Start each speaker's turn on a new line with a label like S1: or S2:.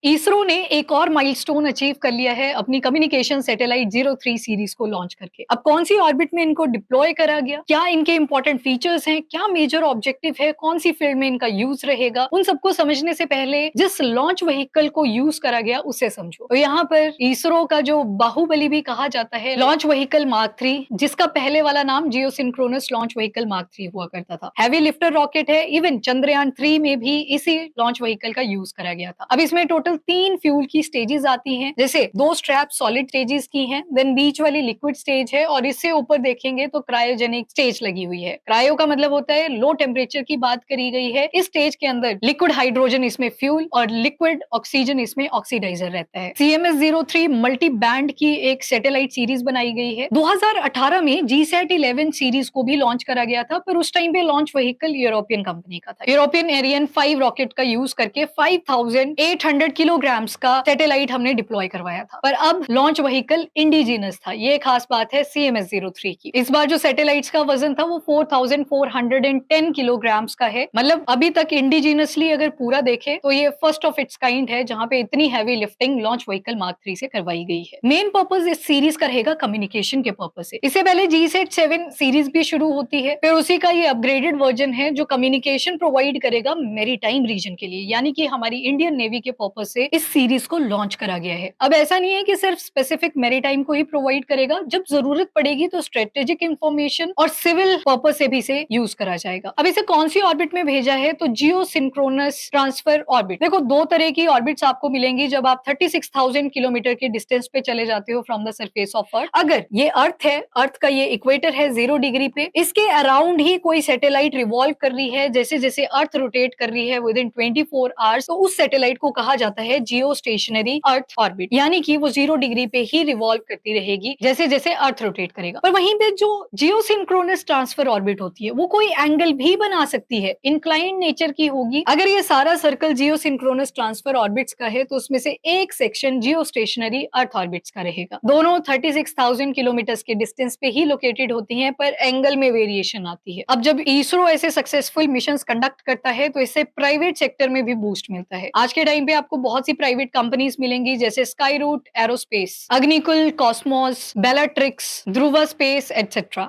S1: इसरो ने एक और माइलस्टोन अचीव कर लिया है अपनी कम्युनिकेशन सैटेलाइट 03 सीरीज को लॉन्च करके। अब कौन सी ऑर्बिट में इनको डिप्लॉय करा गया, क्या इनके इंपॉर्टेंट फीचर्स हैं, क्या मेजर ऑब्जेक्टिव है, कौन सी फील्ड में इनका यूज रहेगा, उन सबको समझने से पहले जिस लॉन्च व्हीकल को यूज करा गया उसे समझो। तो यहाँ पर इसरो का जो बाहुबली भी कहा जाता है लॉन्च व्हीकल मार्क 3, जिसका पहले वाला नाम जियो सिंक्रोनस लॉन्च व्हीकल मार्क 3 हुआ करता था। हैवी लिफ्टर रॉकेट है, इवन चंद्रयान 3 में भी इसी लॉन्च व्हीकल का यूज करा गया था। अब इसमें टोटल 3 फ्यूल की स्टेजेस आती हैं, जैसे 2 स्ट्रैप सॉलिड स्टेजेस की हैं, देन बीच वाली लिक्विड स्टेज है और इससे ऊपर देखेंगे तो क्रायोजेनिक स्टेज लगी हुई है। क्रायो का मतलब होता है लो टेम्परेचर की बात करी गई है। इस स्टेज के अंदर लिक्विड हाइड्रोजन इसमें फ्यूल और लिक्विड ऑक्सीजन इसमें ऑक्सीडाइजर रहता है। CMS-03 मल्टी बैंड की एक सैटेलाइट सीरीज बनाई गई है। 2018 में GSAT-11 सीरीज को भी लॉन्च करा गया था, पर उस टाइम पे लॉन्च व्हीकल यूरोपियन कंपनी का था। यूरोपियन एरियन 5 रॉकेट का यूज करके 5800 किलोग्राम्स का सैटेलाइट हमने डिप्लॉय करवाया था, पर अब लॉन्च व्हीकल इंडिजिनस था। ये खास बात है CMS-03 की। इस बार जो सैटेलाइट्स का वजन था वो 4410 किलोग्राम्स का है। मतलब अभी तक इंडिजिनसली अगर पूरा देखें तो ये फर्स्ट ऑफ इट्स काइंड है जहां पे इतनी heavy lifting launch vehicle mark 3 से करवाई गई है। मेन पर्पस इस सीरीज का रहेगा कम्युनिकेशन के पर्पस से। इससे पहले GSAT-7 सीरीज भी शुरू होती है, फिर उसी का ये अपग्रेडेड वर्जन है जो कम्युनिकेशन प्रोवाइड करेगा मैरीटाइम रीजन के लिए, यानी कि हमारी इंडियन नेवी के पर्पस से इस सीरीज को लॉन्च करा गया है। अब ऐसा नहीं है कि सिर्फ स्पेसिफिक मैरीटाइम को ही प्रोवाइड करेगा, जब जरूरत पड़ेगी तो स्ट्रेटेजिक इंफॉर्मेशन और सिविल पर्पस से भी इसे यूज करा जाएगा। अब इसे कौन सी ऑर्बिट में भेजा है, तो जियो सिंक्रोनस ट्रांसफर ऑर्बिट। देखो, दो तरह की ऑर्बिट्स आपको मिलेंगी जब आप 36,000 किलोमीटर के डिस्टेंस पे चले जाते हो from the surface of earth. अगर ये अर्थ है, अर्थ का ये इक्वेटर है 0 डिग्री पे, इसके अराउंड ही कोई सैटेलाइट रिवॉल्व कर रही है, जैसे जैसे अर्थ रोटेट कर रही है विद इन 24 आवर्स, तो उस सैटेलाइट को कहा जाता है जियो स्टेशनरी अर्थ ऑर्बिट, यानी कि वो 0 डिग्री पे ही रिवॉल्व करती रहेगी जैसे जैसे अर्थ रोटेट करेगा। पर वहीं पे जो जियो सिंक्रोनस ट्रांसफर ऑर्बिट होती है वो कोई एंगल भी बना सकती है, इंक्लाइंड नेचर की होगी। अगर ये सारा सर्कल जियो सिंक्रोनस ट्रांसफर ऑर्बिट्स का है तो उसमें से एक सेक्शन जियो स्टेशनरी अर्थ ऑर्बिट्स का रहेगा। दोनों 36,000 किलोमीटर के डिस्टेंस पे ही लोकेटेड होती हैं, पर एंगल में वेरिएशन आती है। अब जब इसरो ऐसे सक्सेसफुल मिशन कंडक्ट करता है तो इससे प्राइवेट सेक्टर में भी बूस्ट मिलता है। आज के टाइम पे आपको बहुत सी प्राइवेट कंपनीज मिलेंगी, जैसे Skyroot aerospace, Agnikul cosmos, Bellatrix, Dhruva space etcetera.